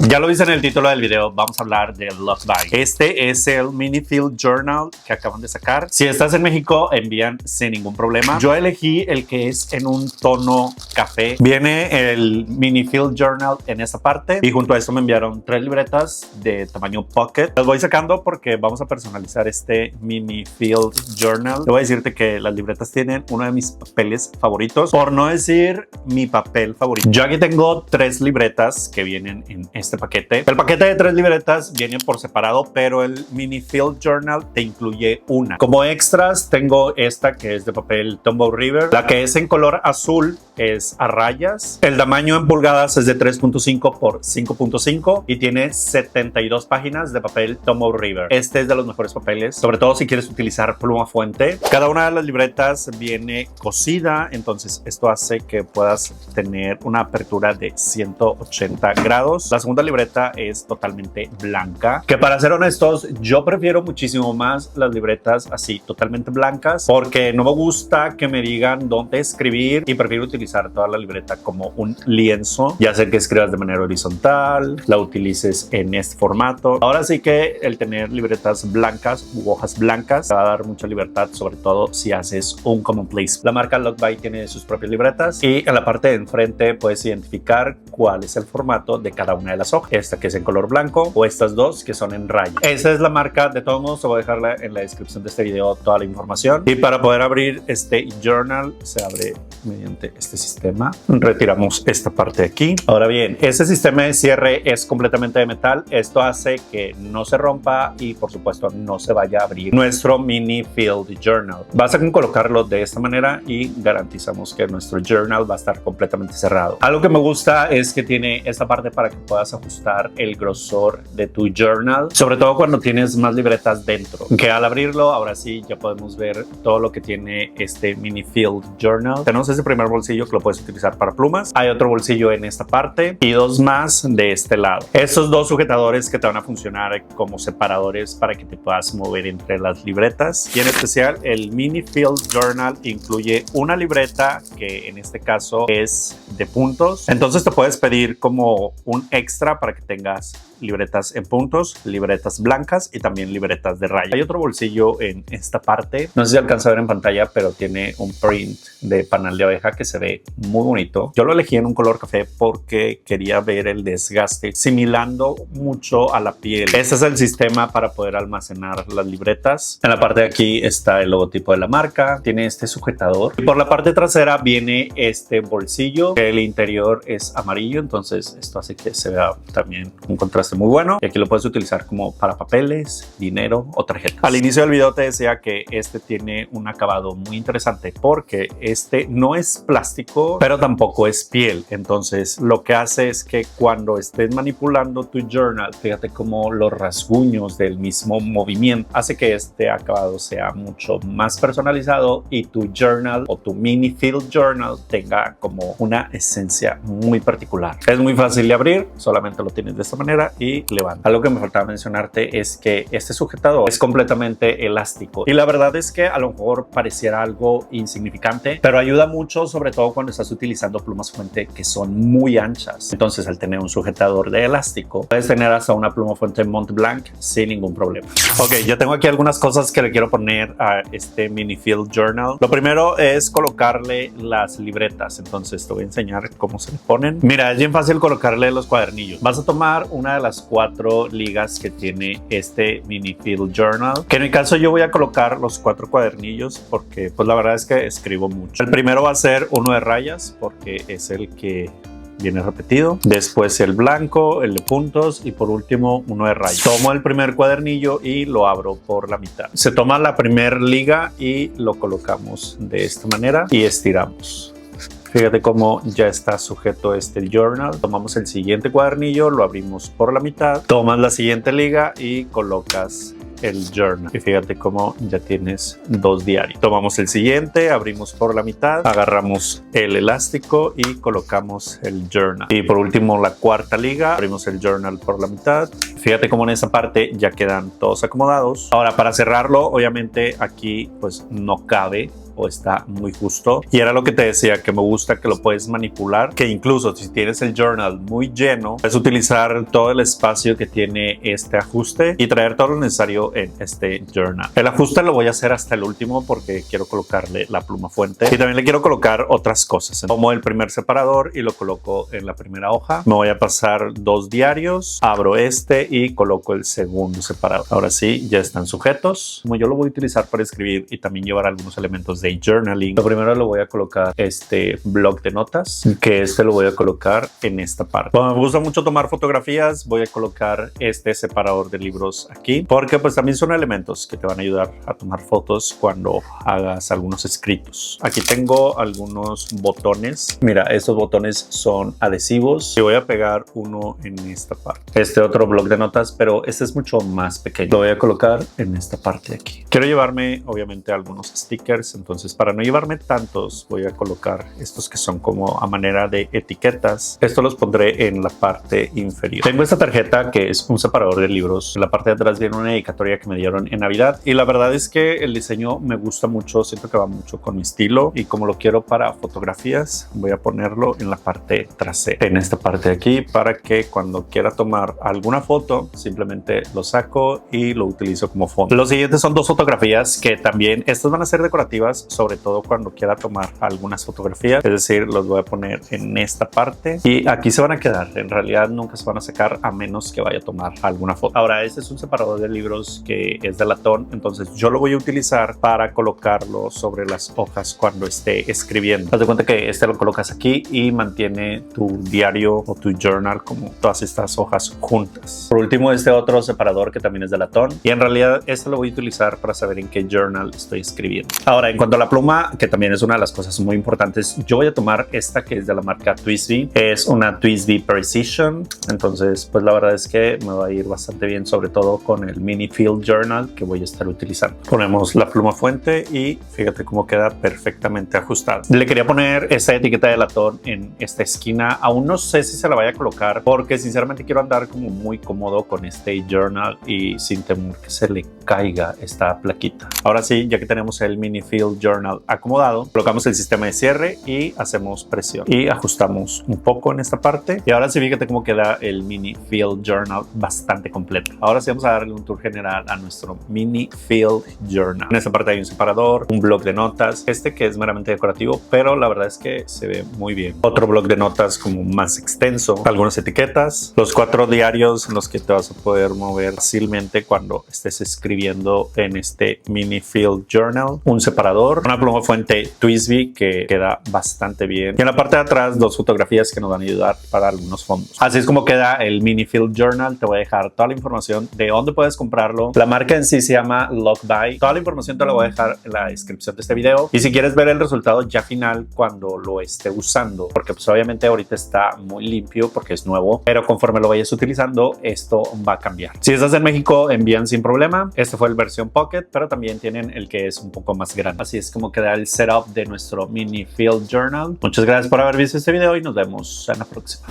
Ya lo viste en el título del video, vamos a hablar del Luckby. Este es el Mini Field Journal que acaban de sacar. Si estás en México, envían sin ningún problema. Yo elegí el que es en un tono café. Viene el Mini Field Journal en esa parte y junto a esto me enviaron 3 libretas de tamaño pocket. Las voy sacando porque vamos a personalizar este Mini Field Journal. Debo decirte que las libretas tienen uno de mis papeles favoritos, por no decir mi papel favorito. Yo aquí tengo 3 libretas que vienen en este paquete. El paquete de 3 libretas viene por separado, pero el Mini Field Journal te incluye una. Como extras tengo esta que es de papel Tombow River. La que es en color azul es a rayas. El tamaño en pulgadas es de 3.5 por 5.5 y tiene 72 páginas de papel Tombow River. Este es de los mejores papeles, sobre todo si quieres utilizar pluma fuente. Cada una de las libretas viene cosida, entonces esto hace que puedas tener una apertura de 180 grados. La segunda libreta es totalmente blanca, que para ser honestos yo prefiero muchísimo más las libretas así totalmente blancas porque no me gusta que me digan dónde escribir y prefiero utilizar toda la libreta como un lienzo, ya sea que escribas de manera horizontal, la utilices en este formato. Ahora sí que el tener libretas blancas u hojas blancas te va a dar mucha libertad, sobre todo si haces un commonplace. La marca Luckby tiene sus propias libretas y en la parte de enfrente puedes identificar cuál es el formato de cada una de las hojas. Esta que es en color blanco o estas dos que son en raya. Esa es la marca. De todos modos, te voy a dejarla en la descripción de este video toda la información. Y para poder abrir este journal se abre mediante este sistema. Retiramos esta parte de aquí. Ahora bien, este sistema de cierre es completamente de metal. Esto hace que no se rompa y por supuesto no se vaya a abrir nuestro Mini Field Journal. Basta con colocarlo de esta manera y garantizamos que nuestro journal va a estar completamente cerrado. Algo que me gusta es que tiene esta parte para que puedas ajustar el grosor de tu journal, sobre todo cuando tienes más libretas dentro, que al abrirlo ahora sí ya podemos ver todo lo que tiene este Mini Field Journal. Tenemos ese primer bolsillo que lo puedes utilizar para plumas. Hay otro bolsillo en esta parte y 2 más de este lado. Estos 2 sujetadores que te van a funcionar como separadores para que te puedas mover entre las libretas. Y en especial el Mini Field Journal incluye una libreta que en este caso es de puntos. Entonces te puedes pedir como un extra para que tengas libretas en puntos, libretas blancas y también libretas de raya. Hay otro bolsillo en esta parte, no sé si alcanza a ver en pantalla, pero tiene un print de panal de abeja que se ve muy bonito. Yo lo elegí en un color café porque quería ver el desgaste similando mucho a la piel. Este es el sistema para poder almacenar las libretas. En la parte de aquí está el logotipo de la marca, tiene este sujetador y por la parte trasera viene este bolsillo. El interior es amarillo, entonces esto hace que se vea también un contraste muy bueno y aquí lo puedes utilizar como para papeles, dinero o tarjetas. Al inicio del video te decía que este tiene un acabado muy interesante porque este no es plástico pero tampoco es piel, entonces lo que hace es que cuando estés manipulando tu journal, fíjate cómo los rasguños del mismo movimiento hace que este acabado sea mucho más personalizado y tu journal o tu Mini Field Journal tenga como una esencia muy particular. Es muy fácil de abrir, solamente lo tienes de esta manera y levanta. Algo que me faltaba mencionarte es que este sujetador es completamente elástico y la verdad es que a lo mejor pareciera algo insignificante, pero ayuda mucho, sobre todo cuando estás utilizando plumas fuente que son muy anchas. Entonces al tener un sujetador de elástico puedes tener hasta una pluma fuente Mont Blanc sin ningún problema. Ok, yo tengo aquí algunas cosas que le quiero poner a este Mini Field Journal. Lo primero es colocarle las libretas, entonces te voy a enseñar cómo se le ponen. Mira, es bien fácil colocarle los cuadernillos. Vas a tomar una de las 4 ligas que tiene este Mini Field Journal, que en mi caso yo voy a colocar los 4 cuadernillos porque pues la verdad es que escribo mucho. El primero va a ser uno de rayas porque es el que viene repetido, después el blanco, el de puntos y por último uno de rayas. Tomo el primer cuadernillo y lo abro por la mitad. Se toma la primera liga y lo colocamos de esta manera y estiramos. Fíjate cómo ya está sujeto este journal. Tomamos el siguiente cuadernillo, lo abrimos por la mitad, tomas la siguiente liga y colocas el journal. Y fíjate cómo ya tienes 2 diarios. Tomamos el siguiente, abrimos por la mitad, agarramos el elástico y colocamos el journal. Y por último la cuarta liga, abrimos el journal por la mitad. Fíjate cómo en esa parte ya quedan todos acomodados. Ahora para cerrarlo, obviamente aquí pues no cabe o está muy justo. Y era lo que te decía, que me gusta que lo puedes manipular, que incluso si tienes el journal muy lleno, puedes utilizar todo el espacio que tiene este ajuste y traer todo lo necesario en este journal. El ajuste lo voy a hacer hasta el último porque quiero colocarle la pluma fuente y también le quiero colocar otras cosas. Tomo el primer separador y lo coloco en la primera hoja. Me voy a pasar 2 diarios, abro este y coloco el segundo separador. Ahora sí, ya están sujetos. Como yo lo voy a utilizar para escribir y también llevar algunos elementos de journaling, lo primero lo voy a colocar este bloc de notas, que este lo voy a colocar en esta parte. Como me gusta mucho tomar fotografías, voy a colocar este separador de libros aquí, porque pues también son elementos que te van a ayudar a tomar fotos cuando hagas algunos escritos. Aquí tengo algunos botones. Mira, estos botones son adhesivos y voy a pegar uno en esta parte. Este otro bloc de notas, pero este es mucho más pequeño. Lo voy a colocar en esta parte de aquí. Quiero llevarme obviamente algunos stickers, entonces para no llevarme tantos voy a colocar estos que son como a manera de etiquetas. Esto los pondré en la parte inferior. Tengo esta tarjeta que es un separador de libros. En la parte de atrás viene una dedicatoria que me dieron en Navidad y la verdad es que el diseño me gusta mucho, siento que va mucho con mi estilo y como lo quiero para fotografías voy a ponerlo en la parte trasera, en esta parte de aquí, para que cuando quiera tomar alguna foto simplemente lo saco y lo utilizo como fondo. Los siguientes son 2 fotografías que también estas van a ser decorativas, sobre todo cuando quiera tomar algunas fotografías, es decir, los voy a poner en esta parte y aquí se van a quedar. En realidad nunca se van a sacar a menos que vaya a tomar alguna foto. Ahora, este es un separador de libros que es de latón, entonces yo lo voy a utilizar para colocarlo sobre las hojas cuando esté escribiendo. Haz de cuenta que este lo colocas aquí y mantiene tu diario o tu journal como todas estas hojas juntas. Por último, este otro separador que también es de latón y en realidad este lo voy a utilizar para saber en qué journal estoy escribiendo. Ahora, en cuanto a la pluma, que también es una de las cosas muy importantes, yo voy a tomar esta que es de la marca TWSBI. Es una TWSBI Precision, entonces pues la verdad es que me va a ir bastante bien, sobre todo con el Mini Field Journal que voy a estar utilizando. Ponemos la pluma fuente y fíjate cómo queda perfectamente ajustado. Le quería poner esta etiqueta de latón en esta esquina. Aún no sé si se la vaya a colocar porque sinceramente quiero andar como muy cómodo con este journal y sin temor que se le caiga esta plaquita. Ahora sí, ya que tenemos el Mini Field Journal acomodado, colocamos el sistema de cierre y hacemos presión y ajustamos un poco en esta parte. Y ahora sí, fíjate cómo queda el Mini Field Journal bastante completo. Ahora sí vamos a darle un tour general a nuestro Mini Field Journal. En esta parte hay un separador, un bloc de notas, este que es meramente decorativo, pero la verdad es que se ve muy bien. Otro bloc de notas como más extenso, algunas etiquetas, los 4 diarios en los que te vas a poder mover fácilmente cuando estés escribiendo en este Mini Field Journal, un separador, una pluma fuente TWSBI que queda bastante bien y en la parte de atrás 2 fotografías que nos van a ayudar para algunos fondos. Así es como queda el Mini Field Journal. Te voy a dejar toda la información de dónde puedes comprarlo. La marca en sí se llama Lockby. Toda la información te la voy a dejar en la descripción de este video y si quieres ver el resultado ya final cuando lo esté usando, porque pues obviamente ahorita está muy limpio porque es nuevo, pero conforme lo vayas utilizando esto va a cambiar. Si estás en México envían sin problema. Este fue el versión Pocket, pero también tienen el que es un poco más grande. Así es como queda el setup de nuestro Mini Field Journal. Muchas gracias por haber visto este video y nos vemos en la próxima.